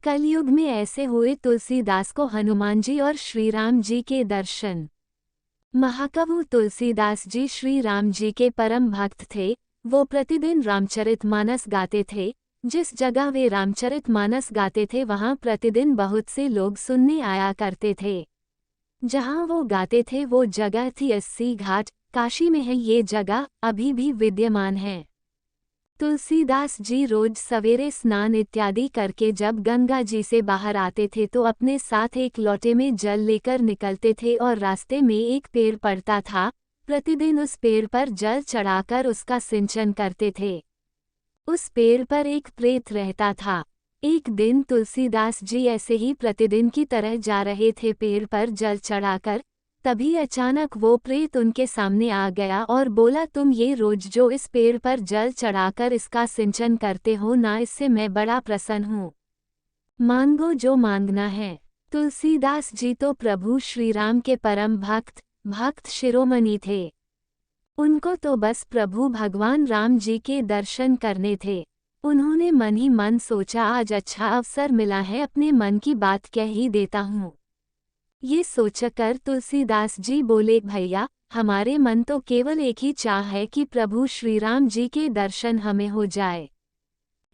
कलयुग में ऐसे हुए तुलसीदास को हनुमान जी और श्री राम जी के दर्शन। महाकवि तुलसीदास जी श्री राम जी के परम भक्त थे। वो प्रतिदिन रामचरितमानस गाते थे। जिस जगह वे रामचरितमानस गाते थे वहां प्रतिदिन बहुत से लोग सुनने आया करते थे। जहां वो गाते थे वो जगह थी अस्सी घाट, काशी में है ये जगह, अभी भी विद्यमान है। तुलसीदास जी रोज सवेरे स्नान इत्यादि करके जब गंगा जी से बाहर आते थे तो अपने साथ एक लोटे में जल लेकर निकलते थे और रास्ते में एक पेड़ पड़ता था। प्रतिदिन उस पेड़ पर जल चढ़ाकर उसका सिंचन करते थे। उस पेड़ पर एक प्रेत रहता था। एक दिन तुलसीदास जी ऐसे ही प्रतिदिन की तरह जा रहे थे पेड़ पर जल चढ़ाकर, तभी अचानक वो प्रेत उनके सामने आ गया और बोला, तुम ये रोज जो इस पेड़ पर जल चढ़ाकर इसका सिंचन करते हो ना, इससे मैं बड़ा प्रसन्न हूँ। मांगो जो मांगना है। तुलसीदास जी तो प्रभु श्री राम के परम भक्त शिरोमणि थे। उनको तो बस प्रभु भगवान राम जी के दर्शन करने थे। उन्होंने मन ही मन सोचा, आज अच्छा अवसर मिला है, अपने मन की बात कह ही देता हूँ। ये सोचकर तुलसीदास जी बोले, भैया हमारे मन तो केवल एक ही चाह है कि प्रभु श्री राम जी के दर्शन हमें हो जाए।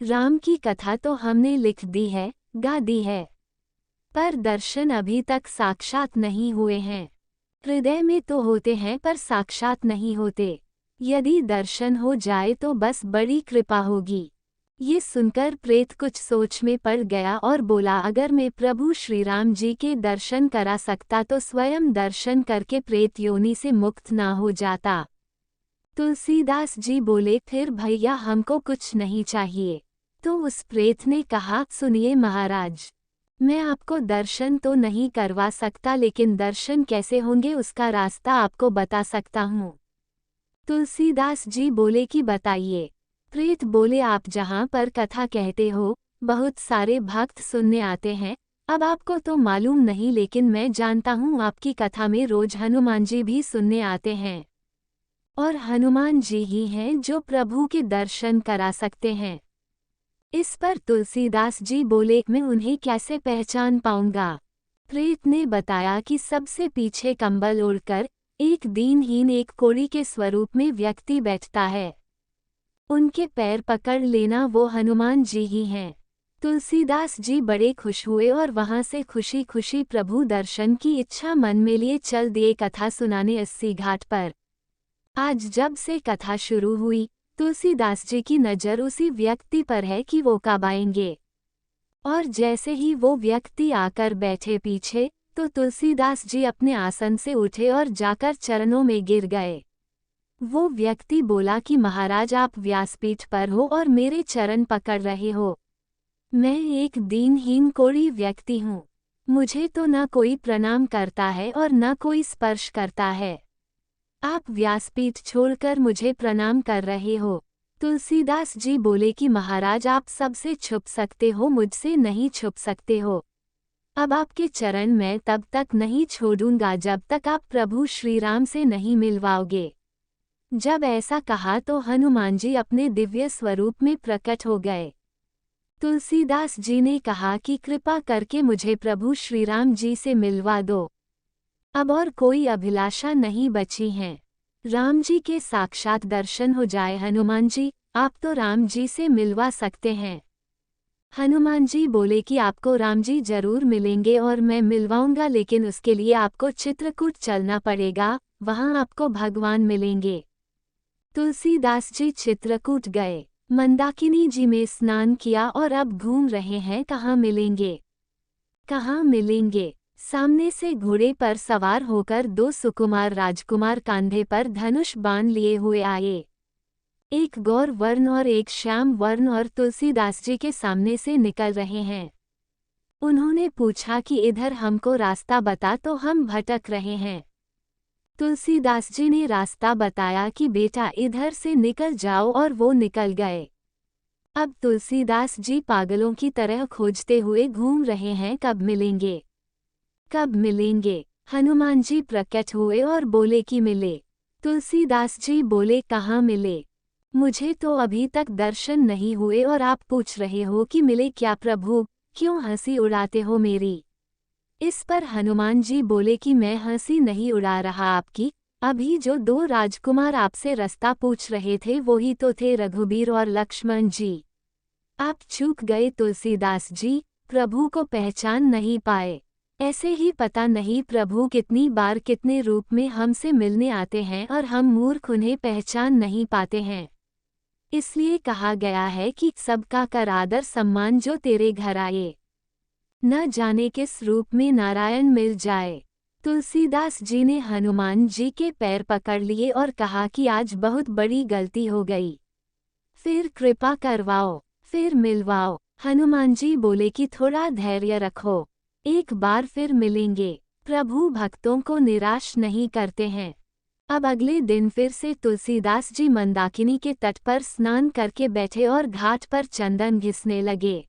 राम की कथा तो हमने लिख दी है, गा दी है, पर दर्शन अभी तक साक्षात नहीं हुए हैं। हृदय में तो होते हैं पर साक्षात नहीं होते। यदि दर्शन हो जाए तो बस बड़ी कृपा होगी। ये सुनकर प्रेत कुछ सोच में पड़ गया और बोला, अगर मैं प्रभु श्री राम जी के दर्शन करा सकता तो स्वयं दर्शन करके प्रेत योनि से मुक्त ना हो जाता। तुलसीदास जी बोले, फिर भैया हमको कुछ नहीं चाहिए। तो उस प्रेत ने कहा, सुनिए महाराज, मैं आपको दर्शन तो नहीं करवा सकता, लेकिन दर्शन कैसे होंगे उसका रास्ता आपको बता सकता हूँ। तुलसीदास जी बोले कि बताइए। प्रेत बोले, आप जहाँ पर कथा कहते हो बहुत सारे भक्त सुनने आते हैं। अब आपको तो मालूम नहीं, लेकिन मैं जानता हूँ आपकी कथा में रोज हनुमान जी भी सुनने आते हैं, और हनुमान जी ही हैं जो प्रभु के दर्शन करा सकते हैं। इस पर तुलसीदास जी बोले, मैं उन्हें कैसे पहचान पाऊंगा। प्रेत ने बताया कि सबसे पीछे कंबल ओढ़कर एक दीनहीन एक कोढ़ी के स्वरूप में व्यक्ति बैठता है। उनके पैर पकड़ लेना, वो हनुमान जी ही हैं। तुलसीदास जी बड़े खुश हुए और वहां से खुशी खुशी प्रभु दर्शन की इच्छा मन में लिए चल दिए कथा सुनाने अस्सी घाट पर। आज जब से कथा शुरू हुई, तुलसीदास जी की नज़र उसी व्यक्ति पर है कि वो कब आएंगे। और जैसे ही वो व्यक्ति आकर बैठे पीछे, तो तुलसीदास जी अपने आसन से उठे और जाकर चरणों में गिर गए। वो व्यक्ति बोला कि महाराज, आप व्यासपीठ पर हो और मेरे चरण पकड़ रहे हो। मैं एक दीनहीन कोढ़ी व्यक्ति हूँ। मुझे तो न कोई प्रणाम करता है और न कोई स्पर्श करता है। आप व्यासपीठ छोड़कर मुझे प्रणाम कर रहे हो। तुलसीदास जी बोले कि महाराज, आप सबसे छुप सकते हो, मुझसे नहीं छुप सकते हो। अब आपके चरण मैं तब तक नहीं छोड़ूंगा जब तक आप प्रभु श्री राम से नहीं मिलवाओगे। जब ऐसा कहा तो हनुमान जी अपने दिव्य स्वरूप में प्रकट हो गए। तुलसीदास जी ने कहा कि कृपा करके मुझे प्रभु श्री राम जी से मिलवा दो। अब और कोई अभिलाषा नहीं बची है। राम जी के साक्षात दर्शन हो जाए। हनुमान जी, आप तो राम जी से मिलवा सकते हैं। हनुमान जी बोले कि आपको राम जी जरूर मिलेंगे और मैं मिलवाऊंगा, लेकिन उसके लिए आपको चित्रकूट चलना पड़ेगा, वहां आपको भगवान मिलेंगे। तुलसीदास जी चित्रकूट गए, मंदाकिनी जी में स्नान किया और अब घूम रहे हैं कहाँ मिलेंगे, कहाँ मिलेंगे। सामने से घोड़े पर सवार होकर दो सुकुमार राजकुमार कांधे पर धनुष बाण लिए हुए आए। एक गौर वर्ण और एक श्याम वर्ण, और तुलसीदास जी के सामने से निकल रहे हैं। उन्होंने पूछा कि इधर हमको रास्ता बता, तो हम भटक रहे हैं। तुलसीदास जी ने रास्ता बताया कि बेटा इधर से निकल जाओ, और वो निकल गए। अब तुलसीदास जी पागलों की तरह खोजते हुए घूम रहे हैं, कब मिलेंगे, कब मिलेंगे। हनुमान जी प्रकट हुए और बोले कि मिले। तुलसीदास जी बोले, कहाँ मिले, मुझे तो अभी तक दर्शन नहीं हुए और आप पूछ रहे हो कि मिले क्या प्रभु, क्यों हंसी उड़ाते हो मेरी? इस पर हनुमान जी बोले कि मैं हंसी नहीं उड़ा रहा आपकी, अभी जो 2 राजकुमार आपसे रास्ता पूछ रहे थे वो ही तो थे रघुबीर और लक्ष्मण जी। आप चूक गए तुलसीदास जी, प्रभु को पहचान नहीं पाए। ऐसे ही पता नहीं प्रभु कितनी बार कितने रूप में हमसे मिलने आते हैं और हम मूर्ख उन्हें पहचान नहीं पाते हैं। इसलिए कहा गया है कि सबका कर आदर सम्मान जो तेरे घर आए। न जाने किस रूप में नारायण मिल जाए। तुलसीदास जी ने हनुमान जी के पैर पकड़ लिए और कहा कि आज बहुत बड़ी गलती हो गई, फिर कृपा करवाओ, फिर मिलवाओ। हनुमान जी बोले कि थोड़ा धैर्य रखो, एक बार फिर मिलेंगे। प्रभु भक्तों को निराश नहीं करते हैं। अब अगले दिन फिर से तुलसीदास जी मंदाकिनी के तट पर स्नान करके बैठे और घाट पर चंदन घिसने लगे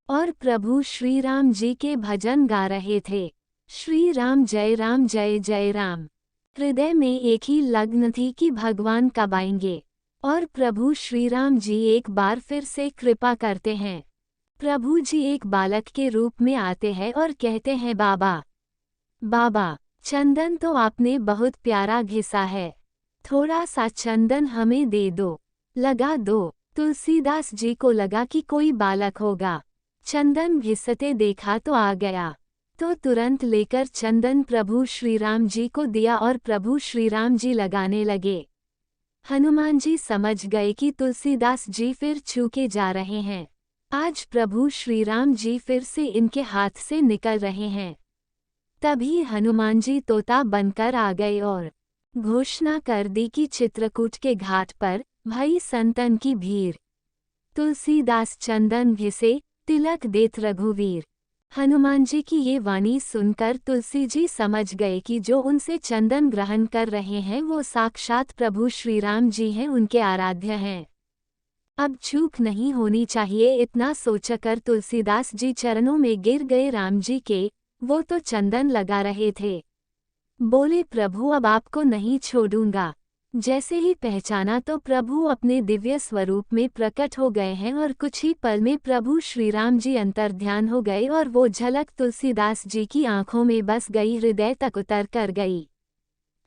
और प्रभु श्री राम जी के भजन गा रहे थे। श्री राम जय जय राम। हृदय में एक ही लग्न थी कि भगवान कब आएंगे और प्रभु श्री राम जी एक बार फिर से कृपा करते हैं। प्रभु जी एक बालक के रूप में आते हैं और कहते हैं, बाबा बाबा, चंदन तो आपने बहुत प्यारा घिसा है, थोड़ा सा चंदन हमें दे दो, लगा दो। तुलसीदास जी को लगा कि कोई बालक होगा। चंदन घिसते देखा तो आ गया, तो तुरंत लेकर चंदन प्रभु श्री राम जी को दिया और प्रभु श्री राम जी लगाने लगे। हनुमान जी समझ गए कि तुलसीदास जी फिर छूके जा रहे हैं। आज प्रभु श्री राम जी फिर से इनके हाथ से निकल रहे हैं। तभी हनुमान जी तोता बनकर आ गए और घोषणा कर दी कि चित्रकूट के घाट पर भई संतन की भीड़। तुलसीदास चंदन घिसे, तिलक देत रघुवीर। हनुमान जी की ये वाणी सुनकर तुलसी जी समझ गए कि जो उनसे चंदन ग्रहण कर रहे हैं वो साक्षात प्रभु श्री राम जी हैं, उनके आराध्य हैं। अब चूक नहीं होनी चाहिए, इतना सोचकर तुलसीदास जी चरणों में गिर गए राम जी के। वो तो चंदन लगा रहे थे। बोले, प्रभु अब आपको नहीं छोड़ूंगा। जैसे ही पहचाना तो प्रभु अपने दिव्य स्वरूप में प्रकट हो गए हैं और कुछ ही पल में प्रभु श्री राम जी अंतर्ध्यान हो गए और वो झलक तुलसीदास जी की आंखों में बस गई, हृदय तक उतर कर गई।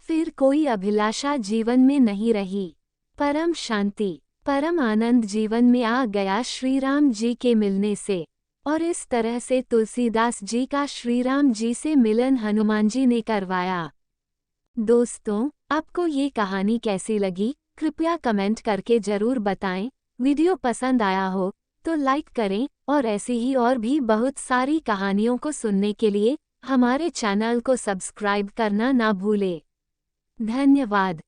फिर कोई अभिलाषा जीवन में नहीं रही। परम शांति, परम आनंद जीवन में आ गया श्री राम जी के मिलने से। और इस तरह से तुलसीदास जी का श्री राम जी से मिलन हनुमान जी ने करवाया। दोस्तों, आपको ये कहानी कैसी लगी? कृपया कमेंट करके जरूर बताएं। वीडियो पसंद आया हो तो लाइक करें और ऐसी ही और भी बहुत सारी कहानियों को सुनने के लिए हमारे चैनल को सब्सक्राइब करना ना भूलें। धन्यवाद।